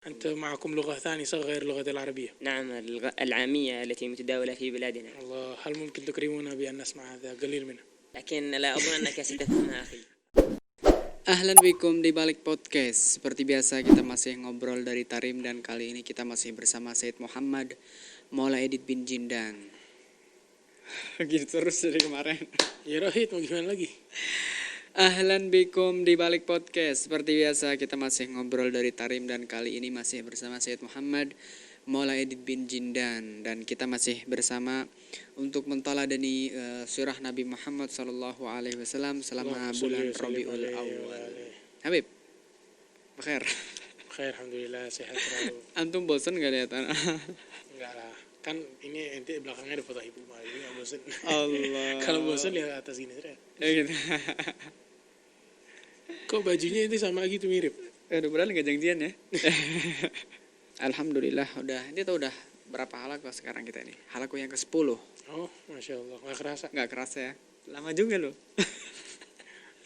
أنت معكم لغة ثانية غير اللغة العربية. نعم، العامية التي متداولة في بلادنا. الله، هل ممكن تكرمونا بأن نسمع هذا قليل منه؟ لكن لا أظن أنك ستفهمها أخي. Ahlan bikum di balik podcast. Seperti biasa kita masih ngobrol dari Tarim dan kali ini kita masih bersama Said Muhammad Maula Edit bin Jindan. Gitu terus dari kemarin. Ya Rohit, mau gimana lagi? Ahlan bikum di balik podcast. Seperti biasa kita masih ngobrol dari Tarim dan kali ini masih bersama Said Muhammad Maula Edit bin Jindan dan kita masih bersama untuk menteladani surah Nabi Muhammad SAW selama bulan Rabiul Awal. Habib, bakhair. Bakhair, alhamdulillah, sehat selalu. Antum bosan gak lihat anak? Enggak lah, kan ini ente belakangnya ada foto ibu mah, jadi nggak bosan. Allah. Kalau bosan lihat atas ini saja. Ya gitu. Kok bajunya itu sama gitu mirip? Aduh, beneran gak janjian ya? Alhamdulillah udah berapa halaku sekarang kita ini? Halaku yang ke-10. Oh, Masya Allah, nggak kerasa. Gak kerasa ya? Lama juga loh.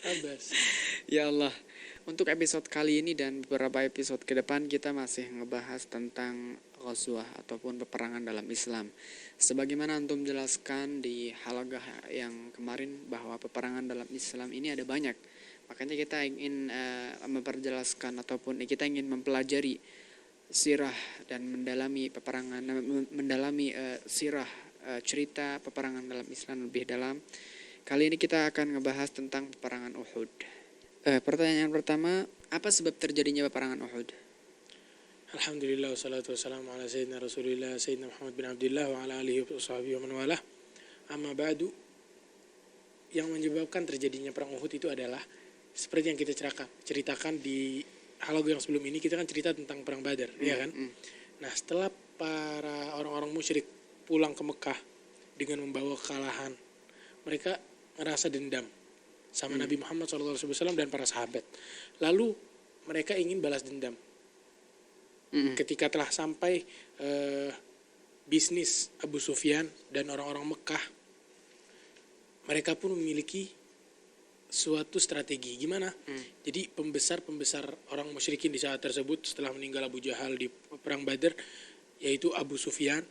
Abas. Ya Allah. Untuk episode kali ini dan beberapa episode ke depan kita masih ngebahas tentang ghazwah ataupun peperangan dalam Islam. Sebagaimana antum jelaskan di halaqah yang kemarin bahwa peperangan dalam Islam ini ada banyak. Makanya kita ingin memperjelaskan ataupun kita ingin mempelajari sirah dan mendalami peperangan, mendalami sirah cerita peperangan dalam Islam lebih dalam. Kali ini kita akan ngebahas tentang peperangan Uhud. Pertanyaan pertama, apa sebab terjadinya peperangan Uhud? Alhamdulillah, wassalatu wassalamu ala sayyidina Rasulillah, Sayyidina Muhammad bin Abdullah wa ala alihi wa sahbihi wa man walah. Amma ba'du, yang menyebabkan terjadinya perang Uhud itu adalah seperti yang kita ceritakan di halagu yang sebelum ini, kita kan cerita tentang perang Badar, ya kan? Nah, setelah para orang-orang musyrik pulang ke Mekah dengan membawa kekalahan, mereka ngerasa dendam sama Nabi Muhammad SAW dan para sahabat. Lalu mereka ingin balas dendam. Ketika telah sampai bisnis Abu Sufyan dan orang-orang Mekah, mereka pun memiliki suatu strategi. Gimana? Jadi pembesar orang musyrikin di saat tersebut setelah meninggal Abu Jahal di perang Badar, yaitu Abu Sufyan,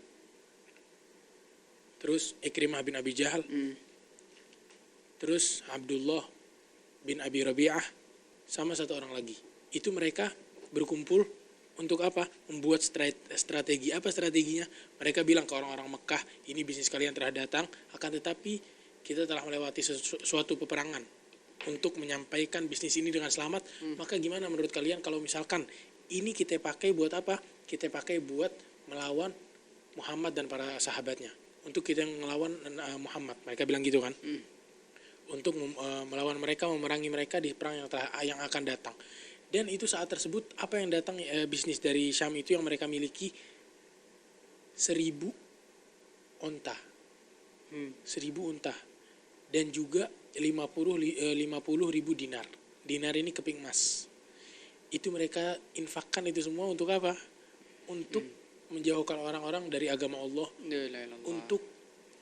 terus Ikrimah bin Abi Jahal, terus Abdullah bin Abi Rabi'ah, sama satu orang lagi. Itu mereka berkumpul untuk apa? Membuat strategi. Apa strateginya? Mereka bilang ke orang-orang Mekah, ini bisnis kalian telah datang, akan tetapi kita telah melewati suatu peperangan untuk menyampaikan bisnis ini dengan selamat. Maka gimana menurut kalian kalau misalkan ini kita pakai buat apa? Kita pakai buat melawan Muhammad dan para sahabatnya. Untuk kita melawan Muhammad. Mereka bilang gitu kan. Untuk melawan mereka, memerangi mereka di perang yang akan datang. Dan itu saat tersebut apa yang datang bisnis dari Syam itu yang mereka miliki 1.000 onta. 1.000 onta. Dan juga 50.000 dinar. Dinar ini keping emas. Itu mereka infakkan itu semua untuk apa? Untuk menjauhkan orang-orang dari agama Allah. Untuk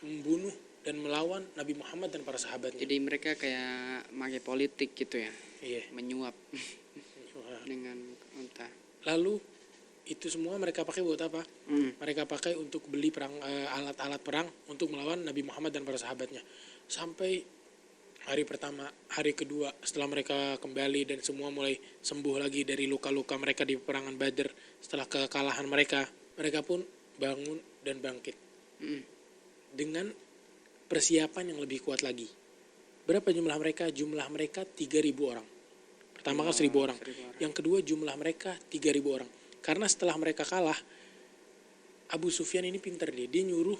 membunuh dan melawan Nabi Muhammad dan para sahabatnya. Jadi mereka kayak pakai politik gitu ya? Iya. Menyuap dengan unta. Lalu itu semua mereka pakai buat apa? Mereka pakai untuk beli alat-alat perang untuk melawan Nabi Muhammad dan para sahabatnya. Sampai hari pertama, hari kedua setelah mereka kembali dan semua mulai sembuh lagi dari luka-luka mereka di peperangan Badar, setelah kekalahan mereka pun bangun dan bangkit dengan persiapan yang lebih kuat lagi. Berapa jumlah mereka? Jumlah mereka 3.000 orang. Pertama kan 1.000 orang. Yang kedua jumlah mereka 3.000 orang. Karena setelah mereka kalah, Abu Sufyan ini pintar dia nyuruh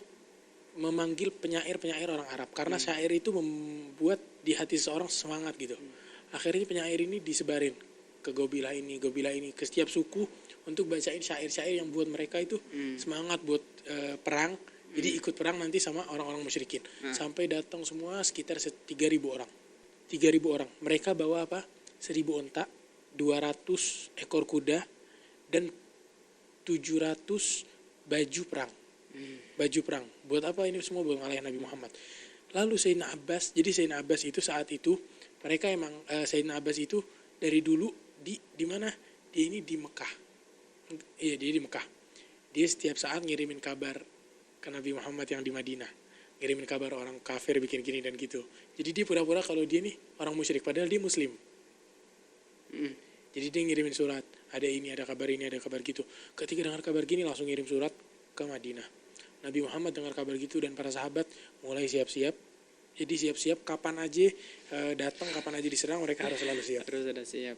memanggil penyair-penyair orang Arab. Karena syair itu membuat di hati seseorang semangat gitu. Akhirnya penyair ini disebarin ke gobilah ini, ke setiap suku untuk bacain syair-syair yang buat mereka itu semangat buat perang. Jadi ikut perang nanti sama orang-orang musyrikin. Sampai datang semua sekitar 3.000 orang. 3.000 orang. Mereka bawa apa? 1.000 onta, 200 ekor kuda, dan 700 baju perang. Baju perang. Buat apa ini semua? Buat ngalahin Nabi Muhammad. Lalu Sayyidina Abbas. Jadi Sayyidina Abbas itu saat itu mereka emang Sayyidina Abbas itu dari dulu di mana? Dia ini di Mekah. Iya, dia di Mekah. Dia setiap saat ngirimin kabar ke Nabi Muhammad yang di Madinah. Ngirimin kabar orang kafir bikin gini dan gitu. Jadi dia pura-pura kalau dia nih orang musyrik, padahal dia muslim. Jadi dia ngirimin surat, ada ini, ada kabar ini, ada kabar gitu. Ketika dengar kabar gini langsung ngirim surat ke Madinah. Nabi Muhammad dengar kabar gitu dan para sahabat mulai siap-siap. Jadi siap-siap kapan aja datang, kapan aja diserang, mereka harus selalu siap. Terus ada siap.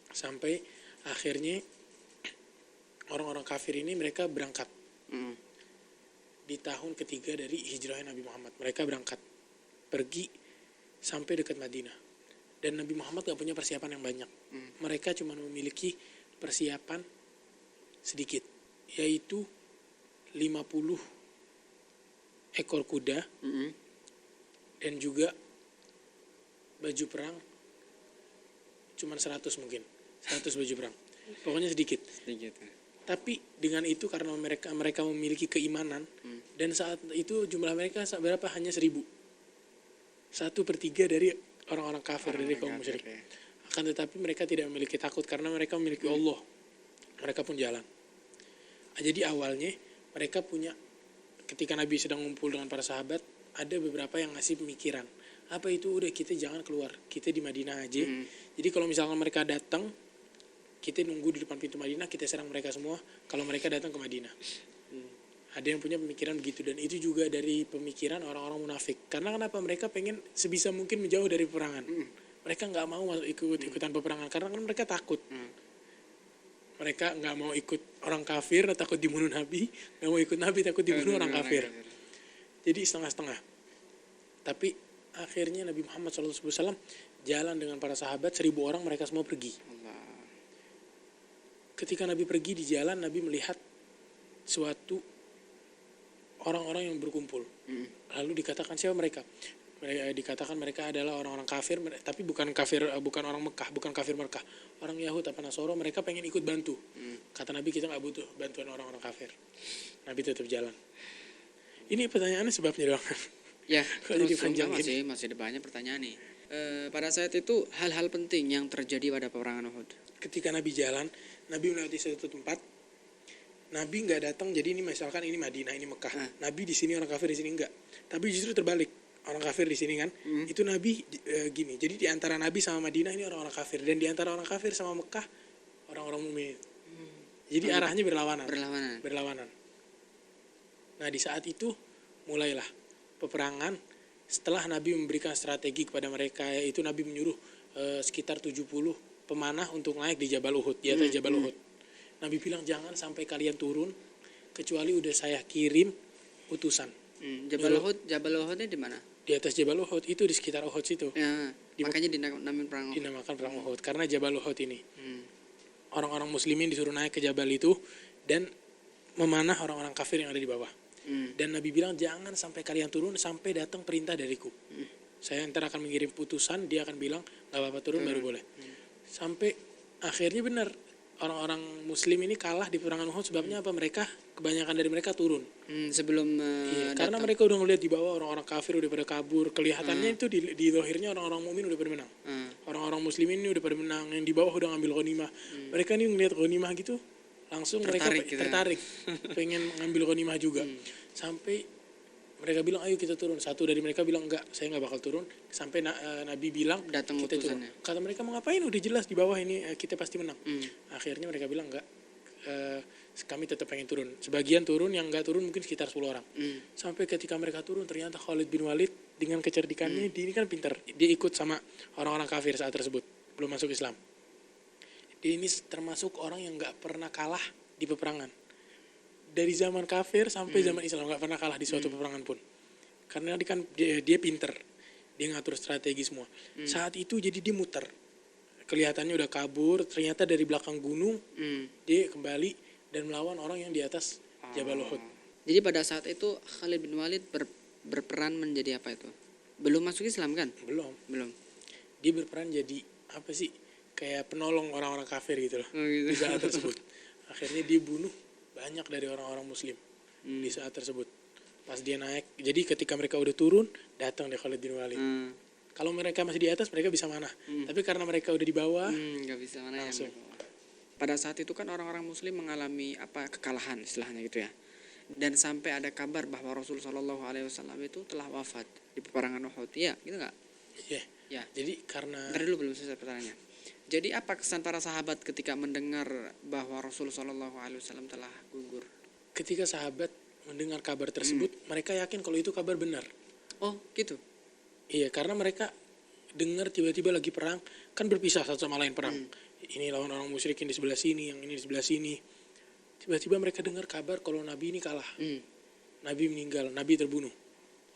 Sampai akhirnya orang-orang kafir ini mereka berangkat. Di tahun ketiga dari hijrahnya Nabi Muhammad, mereka berangkat pergi sampai dekat Madinah. Dan Nabi Muhammad gak punya persiapan yang banyak. Mereka cuma memiliki persiapan sedikit, yaitu 50 ekor kuda dan juga baju perang cuma 100 mungkin. 100 baju perang. Pokoknya sedikit. Tapi dengan itu karena mereka memiliki keimanan dan saat itu jumlah mereka berapa? Hanya 1.000. 1/3 dari orang-orang kafir dari kaum musyrik. Akan tetapi mereka tidak memiliki takut karena mereka memiliki Allah. Mereka pun jalan. Jadi awalnya mereka punya, ketika Nabi sedang ngumpul dengan para sahabat, ada beberapa yang ngasih pemikiran. Apa itu? Udah kita jangan keluar, kita di Madinah aja. Jadi kalau misalkan mereka datang, kita nunggu di depan pintu Madinah, kita serang mereka semua kalau mereka datang ke Madinah. Ada yang punya pemikiran begitu, dan itu juga dari pemikiran orang-orang munafik. Karena kenapa? Mereka pengen sebisa mungkin menjauh dari peperangan. Mereka nggak mau ikut-ikutan peperangan karena kan mereka takut. Mereka nggak mau ikut orang kafir, takut dibunuh Nabi. Nggak mau ikut Nabi, takut dibunuh orang kafir. Jadi setengah-setengah. Tapi akhirnya Nabi Muhammad SAW jalan dengan para sahabat, 1.000 orang, mereka semua pergi. Ketika Nabi pergi di jalan, Nabi melihat suatu orang-orang yang berkumpul. Lalu dikatakan siapa mereka? Dikatakan mereka adalah orang-orang kafir, tapi bukan orang Mekah, bukan kafir Mekah, orang Yahud apa Nasoro. Mereka pengen ikut bantu. Kata Nabi, kita nggak butuh bantuan orang-orang kafir. Nabi tetap jalan. Ini pertanyaannya sebabnya doang. Ya, Kalau jadi terus panjang masih ada banyak pertanyaan nih. Pada saat itu hal-hal penting yang terjadi pada peperangan Uhud. Ketika Nabi jalan, Nabi melewati suatu tempat. Nabi nggak datang, jadi ini misalkan ini Madinah, ini Mekah. Nabi di sini, orang kafir di sini enggak. Tapi justru terbalik, orang kafir di sini kan. Itu Nabi gini. Jadi di antara Nabi sama Madinah ini orang-orang kafir, dan di antara orang kafir sama Mekah orang-orang mukmin. Jadi arahnya berlawanan. Nah di saat itu mulailah peperangan. Setelah Nabi memberikan strategi kepada mereka, yaitu Nabi menyuruh sekitar 70 pemanah untuk naik di Jabal Uhud, di atas Jabal Uhud. Nabi bilang jangan sampai kalian turun kecuali udah saya kirim utusan. Jabal Uhudnya di mana? Di atas Jabal Uhud, itu di sekitar Uhud situ. Ya, makanya dinamakan perang Uhud karena Jabal Uhud ini. Orang-orang muslimin disuruh naik ke Jabal itu dan memanah orang-orang kafir yang ada di bawah. Dan Nabi bilang jangan sampai kalian turun sampai datang perintah dariku. Saya ntar akan mengirim putusan, dia akan bilang gak apa-apa turun baru boleh. Sampai akhirnya benar, orang-orang muslim ini kalah di peperangan Uhud. Sebabnya apa? Kebanyakan dari mereka turun sebelum karena mereka udah ngeliat di bawah orang-orang kafir udah pada kabur. Kelihatannya itu di zahirnya orang-orang mukmin udah pada menang. Orang-orang muslimin ini udah pada menang, yang di bawah udah ngambil ghanimah. Mereka nih ngeliat ghanimah gitu langsung tertarik pengen ngambil ghanimah juga. Sampai mereka bilang ayo kita turun. Satu dari mereka bilang enggak, saya nggak bakal turun sampai Nabi bilang datang kita turun. Kata mereka mau ngapain, udah jelas di bawah ini kita pasti menang. Akhirnya mereka bilang enggak, kami tetap pengen turun. Sebagian turun, yang enggak turun mungkin sekitar 10 orang. Sampai ketika mereka turun ternyata Khalid bin Walid dengan kecerdikannya, dia ini kan pintar, dia ikut sama orang-orang kafir saat tersebut, belum masuk Islam. Dia ini termasuk orang yang enggak pernah kalah di peperangan. Dari zaman kafir sampai zaman Islam nggak pernah kalah di suatu peperangan pun, karena dia pinter, dia ngatur strategi semua. Saat itu jadi dia muter, kelihatannya udah kabur, ternyata dari belakang gunung dia kembali dan melawan orang yang di atas Jabal Uhud. Jadi pada saat itu Khalid bin Walid berperan menjadi apa itu? Belum masuk Islam kan? Belum. Dia berperan jadi apa sih? Kayak penolong orang-orang kafir gitu loh. Di saat tersebut. Akhirnya dia bunuh banyak dari orang-orang muslim di saat tersebut. Pas dia naik, jadi ketika mereka udah turun, datang deh Khalid bin Walid. Kalau mereka masih di atas, mereka bisa manah. Tapi karena mereka udah di bawah, nggak bisa manah langsung. pada saat itu kan orang-orang muslim mengalami kekalahan istilahnya gitu ya. Dan sampai ada kabar bahwa Rasul Shallallahu Alaihi Wasallam itu telah wafat di peperangan Uhud. Iya, gitu nggak? Iya. Ya. Jadi karena Ntar dulu belum selesai pertanyaannya. Jadi apa kesan para sahabat ketika mendengar bahwa Rasul Shallallahu Alaihi Wasallam telah gugur? ketika sahabat mendengar kabar tersebut, mereka yakin kalau itu kabar benar. Oh, gitu. Iya, karena mereka dengar tiba-tiba lagi perang, kan berpisah satu sama lain perang. Ini lawan orang musyrikin di sebelah sini, yang ini di sebelah sini. Tiba-tiba mereka dengar kabar kalau Nabi ini kalah. Nabi meninggal, Nabi terbunuh.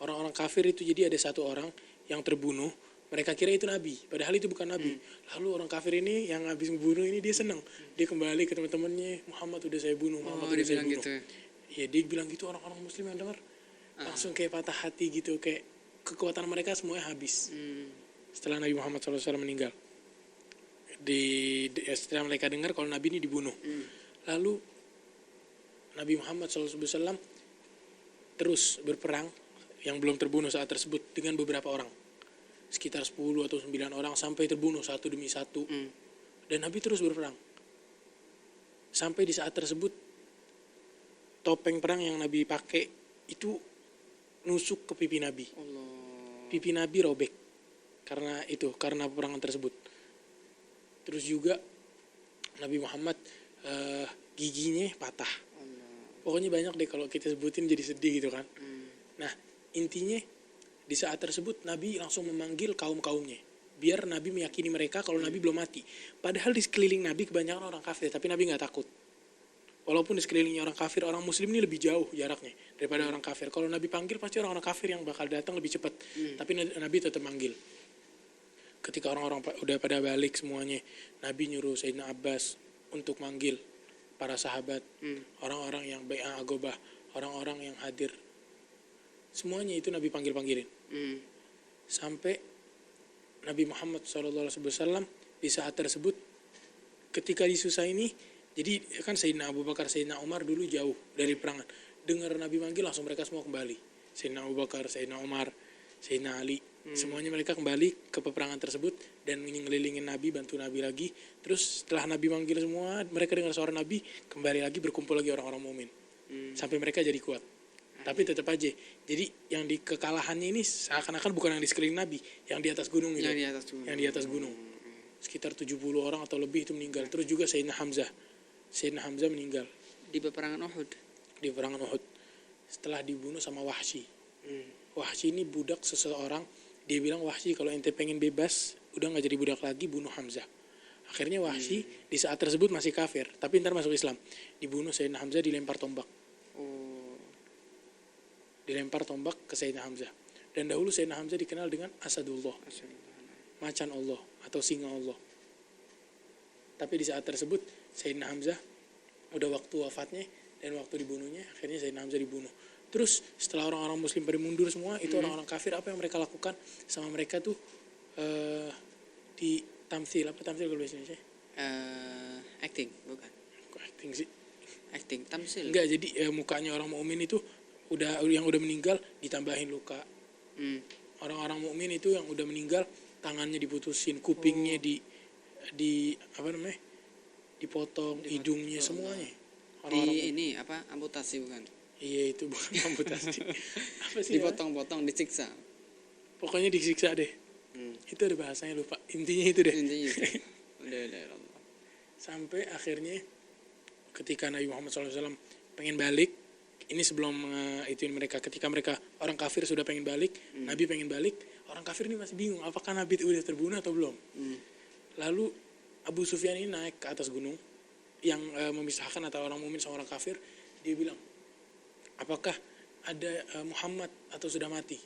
Orang-orang kafir itu jadi ada satu orang yang terbunuh, mereka kira itu Nabi, padahal itu bukan Nabi. Lalu orang kafir ini yang habis membunuh ini dia senang. Dia kembali ke teman-temannya, Muhammad udah saya bunuh, Muhammad udah saya bunuh. Gitu. Ya dia bilang gitu, orang-orang muslim yang dengar langsung kayak patah hati gitu, kayak kekuatan mereka semuanya habis. Setelah Nabi Muhammad SAW meninggal, setelah mereka dengar kalau Nabi ini dibunuh, lalu Nabi Muhammad SAW terus berperang yang belum terbunuh saat tersebut dengan beberapa orang, sekitar 10 atau 9 orang sampai terbunuh satu demi satu. Dan Nabi terus berperang sampai di saat tersebut topeng perang yang Nabi pakai itu nusuk ke pipi Nabi. Pipi Nabi robek karena peperangan tersebut. Terus juga Nabi Muhammad giginya patah. Pokoknya banyak deh kalau kita sebutin jadi sedih gitu kan. Nah, intinya di saat tersebut Nabi langsung memanggil kaum-kaumnya biar Nabi meyakini mereka kalau Nabi belum mati. Padahal di sekeliling Nabi kebanyakan orang kafir, tapi Nabi nggak takut. Walaupun di sekelilingnya orang kafir, orang muslim ini lebih jauh jaraknya daripada orang kafir. Kalau Nabi panggil pasti orang-orang kafir yang bakal datang lebih cepat. Tapi Nabi tetap manggil. Ketika orang-orang udah pada balik semuanya, Nabi nyuruh Sayyidina Abbas untuk manggil para sahabat, orang-orang yang bai'ah agobah, orang-orang yang hadir. Semuanya itu Nabi panggil-panggilin. Sampai Nabi Muhammad SAW di saat tersebut ketika disusah ini, jadi kan Sayyidina Abu Bakar, Sayyidina Umar dulu jauh dari perangan. Dengar Nabi manggil langsung mereka semua kembali. Sayyidina Abu Bakar, Sayyidina Umar, Sayyidina Ali, semuanya mereka kembali ke peperangan tersebut dan ngelilingin Nabi, bantu Nabi lagi. Terus setelah Nabi manggil semua, mereka dengar suara Nabi, kembali lagi berkumpul lagi orang-orang mukmin. Sampai mereka jadi kuat. Tapi tetap aja, jadi yang di kekalahannya ini seakan-akan bukan yang di sekeliling Nabi, yang di atas gunung itu. Yang di atas gunung. Sekitar 70 orang atau lebih itu meninggal. Terus juga Sayyidina Hamzah meninggal Di peperangan Uhud. di peperangan Uhud. Setelah dibunuh sama Wahsy. Wahsy ini budak seseorang. Dia bilang, Wahsy kalau ente pengen bebas, udah gak jadi budak lagi, bunuh Hamzah. Akhirnya Wahsy di saat tersebut masih kafir, tapi ntar masuk Islam. Dibunuh Sayyidina Hamzah, dilempar tombak. Dilempar tombak ke Sayyidina Hamzah. Dan dahulu Sayyidina Hamzah dikenal dengan Asadullah, macan Allah atau singa Allah. Tapi di saat tersebut Sayyidina Hamzah udah waktu wafatnya dan waktu dibunuhnya, akhirnya Sayyidina Hamzah dibunuh. Terus setelah orang-orang muslim pada mundur semua, itu orang-orang kafir apa yang mereka lakukan sama mereka tuh di tamsil, apa tamsil kalau bahasa Indonesia? Acting, bukan? Kok acting sih? Acting, tamsil. Enggak, jadi mukanya orang mukmin itu yang udah meninggal ditambahin luka. Orang-orang mukmin itu yang udah meninggal tangannya diputusin, kupingnya di apa namanya? Dipotong, hidungnya semuanya. Ini apa? Amputasi bukan? Iya, itu bukan amputasi. Apa sih? Dipotong-potong, disiksa. Pokoknya disiksa deh. Itu ada bahasanya, lupa. Intinya itu deh. Intinya itu. Udah. Sampai akhirnya ketika Nabi Muhammad SAW pengen balik, ini sebelum ituin mereka, ketika mereka orang kafir sudah pengen balik, Nabi pengen balik, orang kafir ini masih bingung apakah Nabi itu udah terbunuh atau belum. Lalu Abu Sufyan ini naik ke atas gunung yang memisahkan antara orang mukmin sama orang kafir. Dia bilang, apakah ada Muhammad atau sudah mati?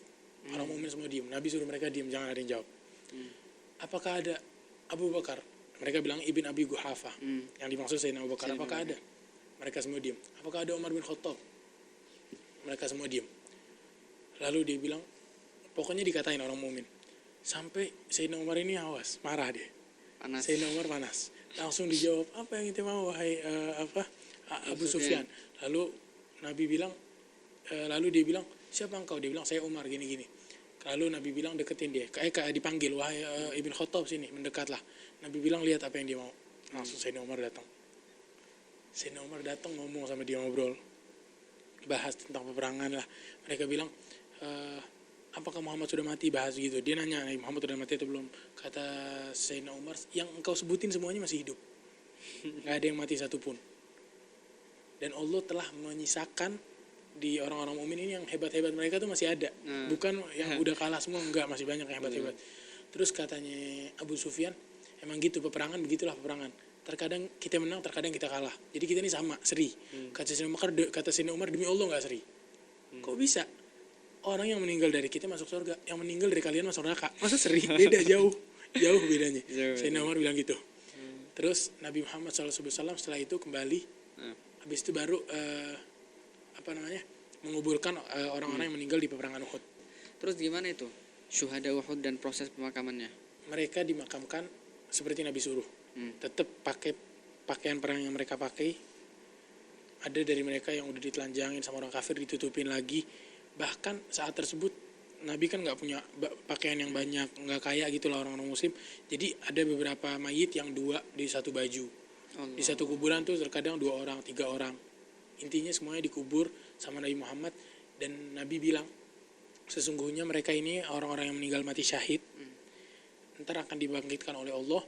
Orang mukmin semua diam. Nabi suruh mereka diam, jangan ada yang jawab. Apakah ada Abu Bakar? Mereka bilang Ibn Abi Guhafah. Yang dimaksud Sayyidina Abu Bakar. Apakah ada? Mereka semua diam. Apakah ada Umar bin Khattab? Mereka semua diam. Lalu dia bilang, pokoknya dikatain orang mukmin. Sampai Sayyidina Umar ini awas, marah dia. Panas. Sayyidina Umar panas. Langsung dijawab, apa yang kita mau wahai Abu Sufyan? Lalu Nabi bilang, lalu dia bilang, siapa engkau? Dia bilang, saya Umar, gini-gini. Lalu Nabi bilang, deketin dia. Kayak dipanggil, wahai Ibn Khattab sini, mendekatlah. Nabi bilang, lihat apa yang dia mau. Langsung Sayyidina Umar datang. Sayyidina Umar datang ngomong sama dia, ngobrol, bahas tentang peperangan lah. Mereka bilang, apakah Muhammad sudah mati, bahas gitu. Dia nanya, Muhammad sudah mati atau belum? Kata Sayyidina Umar, yang engkau sebutin semuanya masih hidup, nggak ada yang mati satupun. Dan Allah telah menyisakan di orang-orang mukmin ini yang hebat-hebat, mereka tuh masih ada, bukan yang udah kalah semua, enggak, masih banyak yang hebat-hebat. Terus katanya Abu Sufyan, emang gitu peperangan, begitulah peperangan. Terkadang kita menang, terkadang kita kalah. Jadi kita ini sama, seri. Kata Sayyidina Umar, demi Allah nggak seri. Kok bisa? Orang yang meninggal dari kita masuk surga, yang meninggal dari kalian masuk neraka. Masa seri? Beda jauh bedanya. Sayyidina Umar bilang gitu. Terus Nabi Muhammad SAW setelah itu kembali. Habis itu baru menguburkan orang-orang yang meninggal di peperangan Uhud. Terus gimana itu syuhada Uhud dan proses pemakamannya? Mereka dimakamkan seperti Nabi suruh. Tetap pakai pakaian perang yang mereka pakai. Ada dari mereka yang udah ditelanjangin sama orang kafir, ditutupin lagi. Bahkan saat tersebut Nabi kan nggak punya pakaian yang banyak, nggak kaya gitu lah orang-orang muslim. Jadi ada beberapa mayit yang 2 di satu baju. Di satu kuburan tuh terkadang 2 orang, 3 orang. Intinya semuanya dikubur sama Nabi Muhammad. Dan Nabi bilang, sesungguhnya mereka ini orang-orang yang meninggal mati syahid, ntar akan dibangkitkan oleh Allah.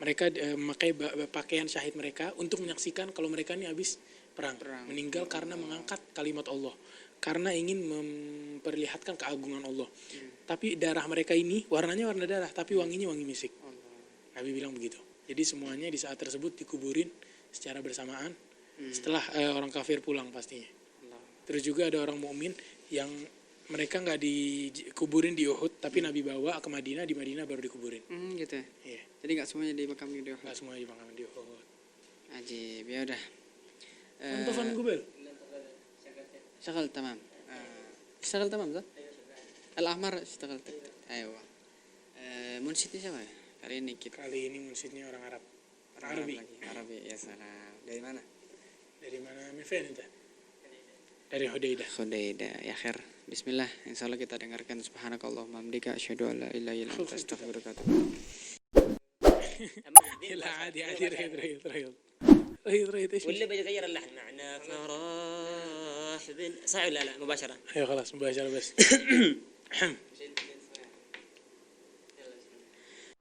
Mereka memakai pakaian syahid mereka untuk menyaksikan kalau mereka ini habis perang. Meninggal karena mengangkat kalimat Allah, karena ingin memperlihatkan keagungan Allah. Tapi darah mereka ini warnanya warna darah, tapi wanginya wangi misik. Nabi bilang begitu. Jadi semuanya di saat tersebut dikuburin secara bersamaan setelah orang kafir pulang pastinya. Terus juga ada orang mukmin yang mereka nggak dikuburin di Uhud, tapi Nabi bawa ke Madinah, di Madinah baru dikuburin. Gitu ya. Iya. Jadi nggak semuanya dimakam di Uhud. Nggak semuanya dimakam di Uhud. Ajib, ya udah. Telepon Google. شغل تمام اشتغل تمام صح؟ الأحمر اشتغل أيوة. Munsyidnya siapa ya? Kali ini munsyidnya orang Arab. Orang Arabi ya salam. Dari mana? Min fain anta? Dari Hudaidah. Ya khair. Bismillah. Insyaallah kita dengarkan subhanakallahumma hamdika asyhadu an la ilaha illa anta astaghfiruka wa atubu ilaik. لا عادي رهيط ايش ولا بيتغير اللحن معنا فرح صعب. لا مباشرة. ايوه خلاص مباشرة بس.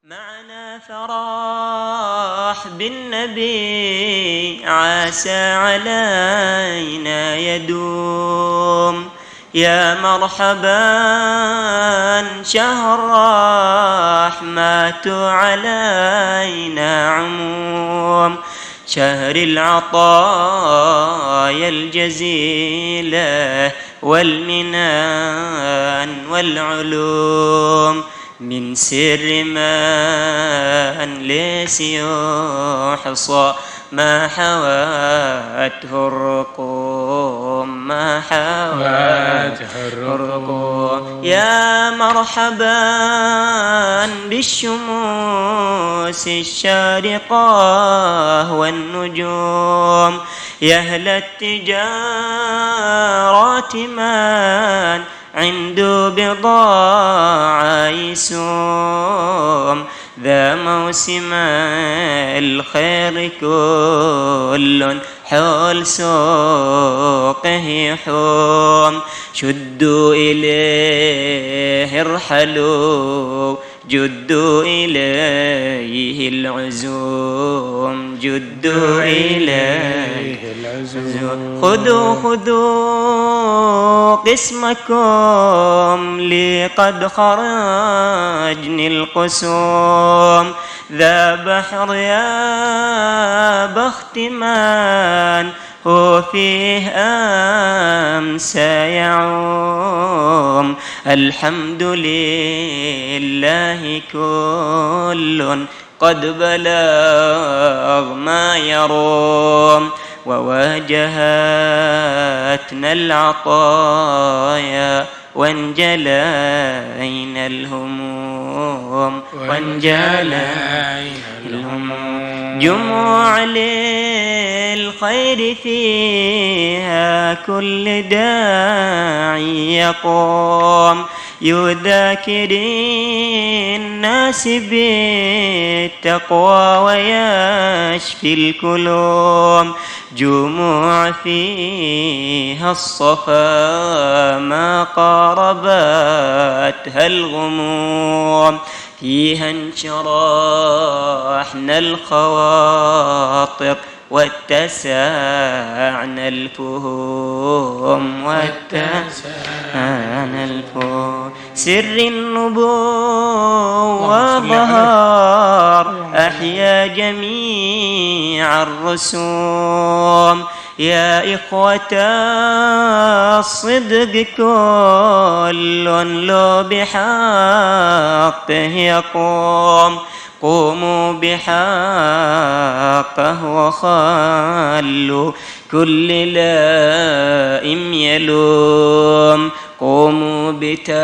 معنا فرح بالنبي عسى علينا يدوم يا مرحبا شهر رحمة علينا عموم شهر العطايا الجزيلة والمنان والعلوم من سر من ليس يحصى ما حواته الرقوم يا مرحبا بالشموس الشارقة والنجوم يا أهل التجارات من عنده بضاعة يسوم ذا موسم الخير كل حول سوقه يحوم شدوا إليه ارحلوا جدوا إليه العزوم جدوا إليه العزوم خذوا قسمكم لي قد خرجني القسوم ذا بحر يا بخت من هو فيه أمسى يعوم الحمد لله كل قد بلغ ما يروم وواجهتنا العطايا وانجلينا الهموم جموع للخير فيها كل داعي يقوم يذاكر الناس بالتقوى ويشفي الكلوم جموع فيها الصفا ما قاربتها الغموم فيها انشرحنا الخواطر واتسعنا الفهوم سر النبوة ظهر أحيا جميع الرسوم يا إخوة الصدق كل لو بحقه يقوم قوموا بحقه وخلوا كل لائم يلوم قوموا بتعظيم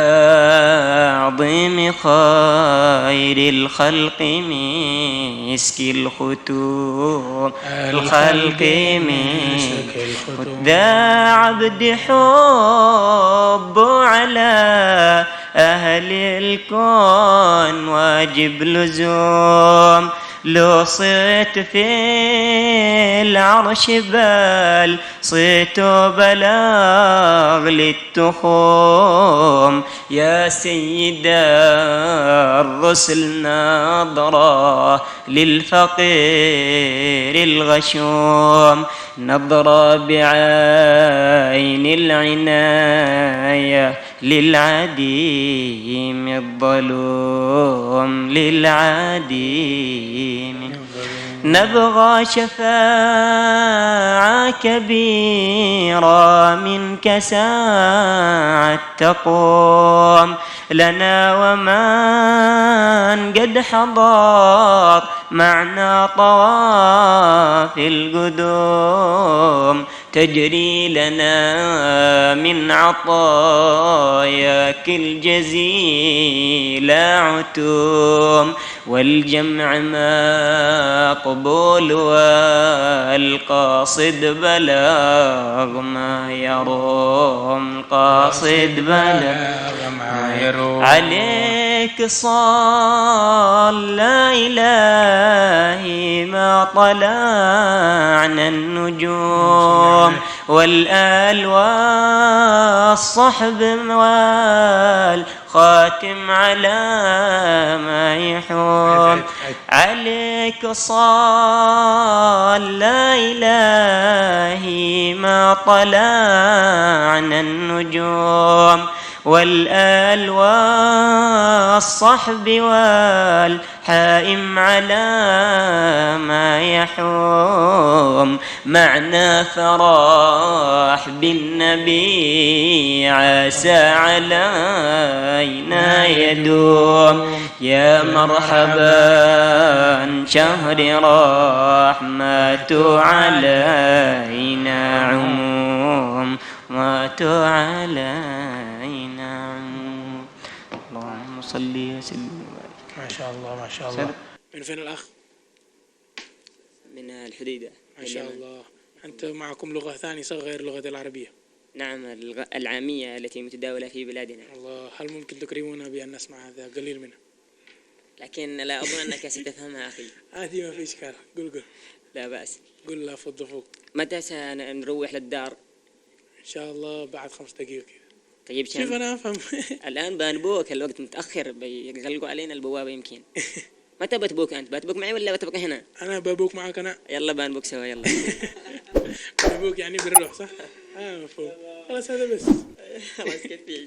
خير الخلق مسك الختوم ذا عبد حب على أهل الكون واجب لزوم لو صيت في العرش بل صيت بلاغ للتخوم يا سيد الرسل نظرة للفقير الغشوم نظرة بعين العناية للعديم الظلوم نبغى شفاعة كبيرة منك ساعة تقوم لنا ومن قد حضر معنا طواف القدوم تجري لنا من عطاياك الجزيل عتوم والجمع مقبول والقاصد بلاغ ما يروم عليك صلى إلهي ما طلعنا النجوم والآل والصحب والخاتم على ما يحوم عليك صلى إلهي ما طلعنا النجوم والآل والصحب والحائم على ما يحوم معنا فرح بالنبي عسى علينا يدوم يا مرحبا شهر رحمة علينا عموم ما علينا عموم اللهم صل وسلم وبارك. ما شاء الله ما شاء الله. من فين الأخ؟ من الحديدة. ما شاء الله. أنت معكم لغة ثانية غير اللغة العربية؟ نعم العامية التي متداولة في بلادنا. الله، هل ممكن تكرمونا بأن نسمع هذا قليل منه؟ لكن لا أظن أنك ستفهمها أخي. عادي ما في إشكال، قل لا بأس. قل لا فضفوك. متى سنروح للدار؟ إن شاء الله بعد 5 دقائق. طيب شوف أنا أفهم. الآن بنبوك، الوقت متأخر، بيغلقوا علينا البوابة يمكن. متى بتبوك أنت؟ بتبوك معي ولا بتبوك هنا؟ أنا ببوك معك أنا. يلا بنبوك سوا يلا. ببوك يعني بالروح صح؟ مفهوم. خلاص هذا بس. خلاص كفي.